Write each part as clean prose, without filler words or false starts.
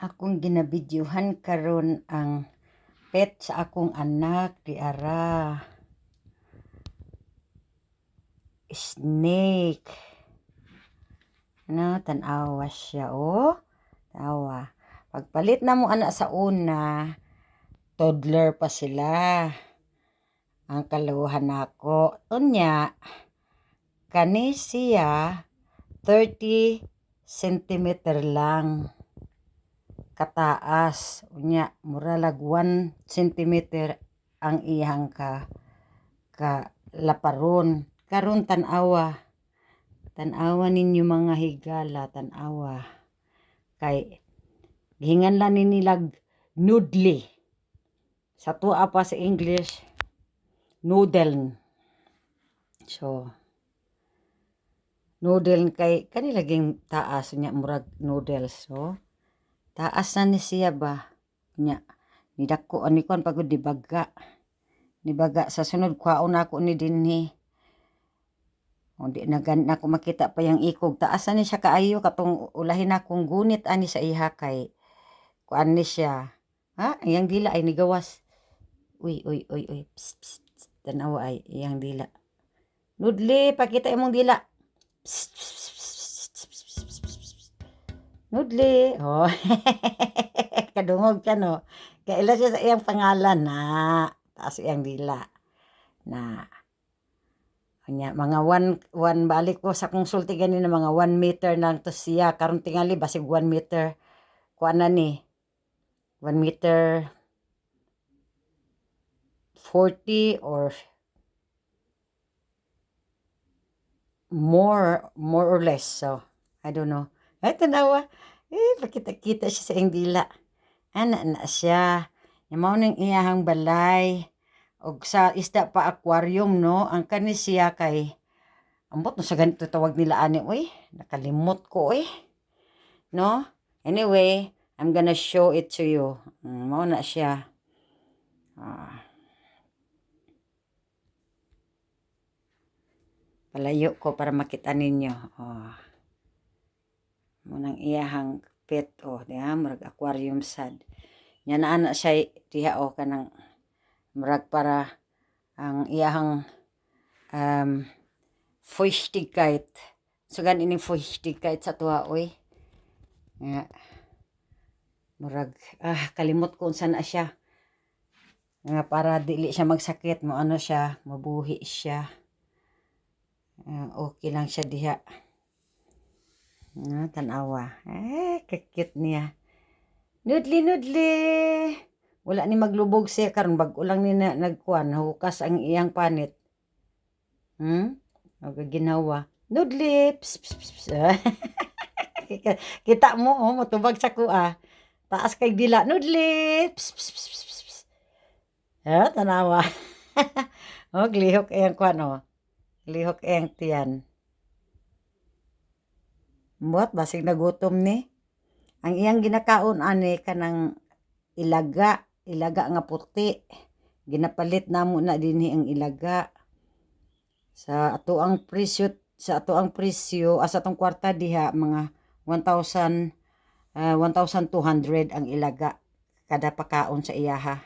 Akong ginabidyohan karon ang pet sa akong anak di ara. Snake. Tan-awa siya tawa. Pagpalit na mo anak sa una, toddler pa sila. Ang kaluhan nako. Unya, kani siya 30 centimeter lang kataas. Unya, mura lag 1 centimeter ang iyang ka laparon. Karon tan-awa ninyo mga higala, tan-awa. Kay gihinganlan ni nilag noodle. Sa tuwa pa sa English, noodle. So, noodle kay kanilaging taas nya murag noodles. So, taas na ni siya ba? Nya, nidako ani kon pagod dibaga. Nibaga sa sunod kwaon ako ni dinhi. O di na ako makita pa yung ikog. Taas na ni siya kaayo katong ulahin akong gunit ani sa iha kay kuan ni siya. Ha? Iyang dila ay nigawas. Uy. Psst, psst, psst. Tanawa ay iyang dila. Nudli, pakita imong dila. Psst, psst, psst, psst, psst, psst, psst. Nudli. Oh. Kadungog ka no. Kaila siya sa iyang pangalan na. Taas iyang dila. Na. Kanya, mga one balik ko sa konsulti ganina mga 1 meter lang to siya. Karon tingali basig 1 meter. Kuan na ni. 1 meter 40 or more or less. So, I don't know. Ay, tanawa. Pakita-kita siya sa iyang dila. Ana na siya. Yamaw ng iyahang balay. Og sa isda pa aquarium, no? Ang kani siya kay ambot no sa ganito tawag nila ani, uy. Nakalimot ko, no? Anyway, I'm gonna show it to you. Mao na siya. Palayo ko para makita ninyo. Munang iyahang pet, diha, murag aquarium sad. Nya na ana siya diha kanang murag para ang iyahang Feuchtigkeit. Sugan ining Feuchtigkeit sa tuwa, oy. Nga, murag, kalimot ko unsa na siya. Nga para dili siya magsakit, mo ano siya, mabuhi siya. Okay lang siya diha. Tanawa. Kakit niya. Nudli. Wala ni maglubog siya karon bag-o lang ni nagkuan, hukas ang iyang panit. Ginawa. Nudli. Kita mo, matubag sa kuha. Taas kay dila. Nudli. Tanawa. Lihok iyang kuan, lihok iyang tiyan. Buat basig nagutom ni. Ang iyang ginakaon ani kanang ilaga nga puti. Ginapalit namo na dinhi ang ilaga. Sa atoang presyo sa atong kwarta diha mga 1,200 ang ilaga kada pakaon sa iyaha.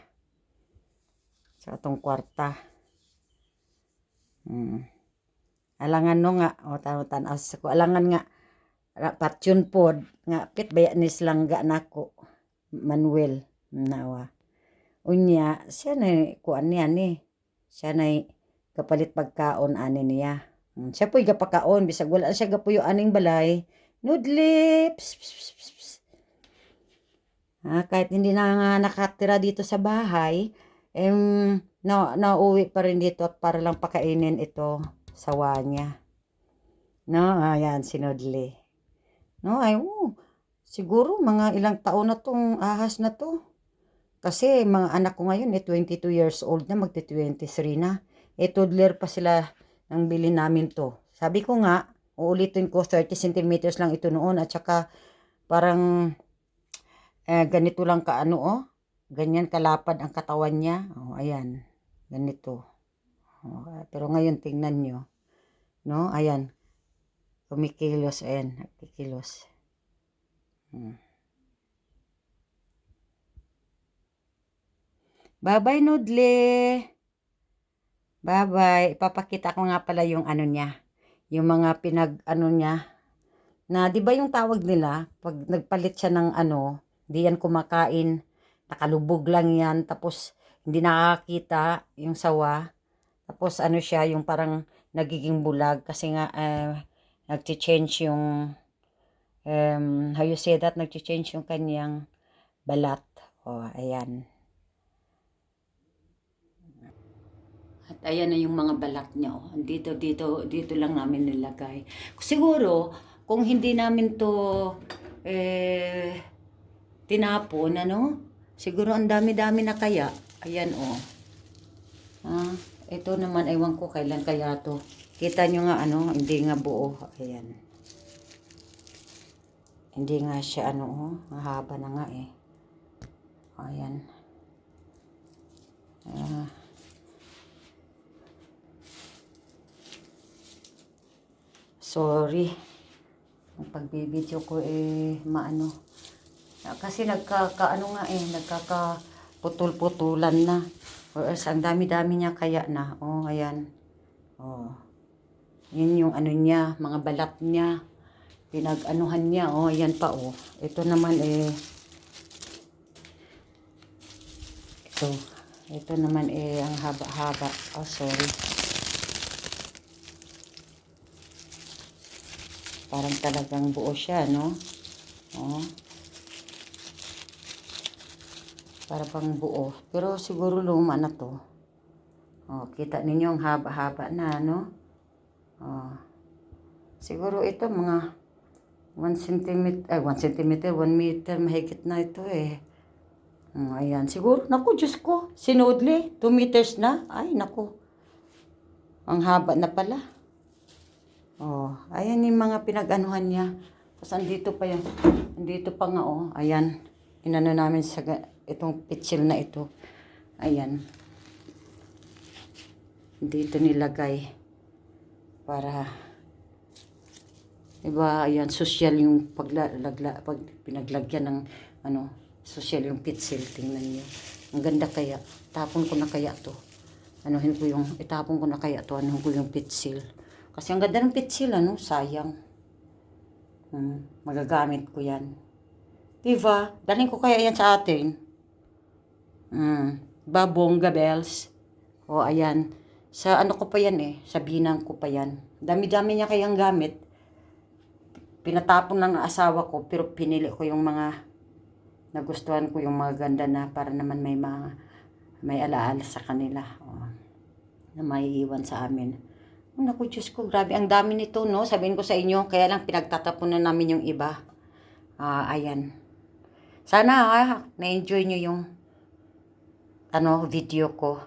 Sa atong kwarta. Alangan no nga tan-aw sa ko alangan nga patyon pod nga pit baya ni slangga nako Manuel nawa. Unya siya na kuan niya ni. Siya na kapalit pagkaon ani niya. Siya po'y gapakaon bisag wala siya gapuyo aning balay. Noodlips. Kahit hindi na nga nakatira dito sa bahay, nauwi pa rin dito at para lang pakainin ito sawa niya. No, ayan si Noodle. No, siguro mga ilang taon na tong ahas na to. Kasi mga anak ko ngayon 22 years old na, magti-23 na. Toddler pa sila nang bilhin namin to. Sabi ko nga, uulitin ko 30 centimeters lang ito noon at saka parang ganito lang ganyan kalapad ang katawan niya. Ayan, ganito. Pero ngayon tingnan nyo. No, ayan. Kumikilos, ayan, kikilos. Bye-bye, Noodle. Bye-bye. Ipapakita ko nga pala yung ano niya. Yung mga pinag-ano niya. Na, di ba yung tawag nila, pag nagpalit siya ng ano, di yan kumakain, nakalubog lang yan, tapos hindi nakakita yung sawa. Tapos ano siya, yung parang nagiging bulag kasi nga nagche-change yung, how you say that, nagche-change yung kanyang balat. O, ayan. At ayan na yung mga balat niya. Oh. Dito lang namin nilagay. Siguro, kung hindi namin to tinapon, ano? Siguro ang dami-dami na kaya. Ayan, oh. Ah, ito naman, ewan ko kailan kaya to. Kita nyo nga, ano, hindi nga buo. Ayan. Hindi nga siya, ano, oh. Mahaba na nga, eh. Ayan. Sorry. Ang pagbibideo ko maano. Kasi nagkakaano nga nagkakaputol-putulan na. Or else ang dami-dami niya kaya na. Oh, ayan. Oh. Yun yung ano niya, mga balat niya. Pinag-anuhan niya. Oh, ayan pa oh. Ito naman ito naman ang haba-haba. Oh, sorry. Parang talagang buo siya, no? Oh. Para bang buo. Pero siguro luma na to. Oh, kita ninyo ang haba-haba na, no? Oh. Siguro ito mga 1 cm, 1 cm, 1 meter, mahigit na ito eh. Ayan, siguro, naku, Diyos ko, sinudli, 2 meters na. Ay, naku, ang haba na pala. Oh, ayan yung mga pinag-anuhan niya. Tapos andito pa yan. Andito pa nga, oh. Ayan. Inano namin sa itong pitsil na ito. Ayan. Dito nilagay. Para, diba, ayan, social yung pag pinaglagyan ng, ano, social yung pitsil. Tingnan niyo. Ang ganda kaya. Tapon ko na kaya to. Itapon ko na kaya to. Anuhin ko yung pitsil. Kasi ang ganda ng pitsil, ano, sayang. Magagamit ko yan. Diba? Daling ko kaya yan sa atin. Babongga bells. O, ayan. Sa ano ko pa yan sa binang ko pa yan. Dami-dami niya kayang gamit. Pinatapon ng asawa ko, pero pinili ko yung mga nagustuhan ko, yung mga ganda na para naman may alaala sa kanila. O, na maiiwan sa amin. Naku, Diyos ko, grabe. Ang dami nito, no? Sabihin ko sa inyo, kaya lang pinagtatapon na namin yung iba. Ayan. Sana, na-enjoy nyo yung video ko.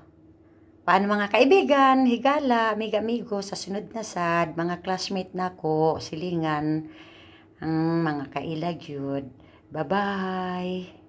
Paano mga kaibigan, higala, amiga-amigo, sa sunod na sad, mga classmate na ko, silingan, ang mga kailagyod. Bye-bye!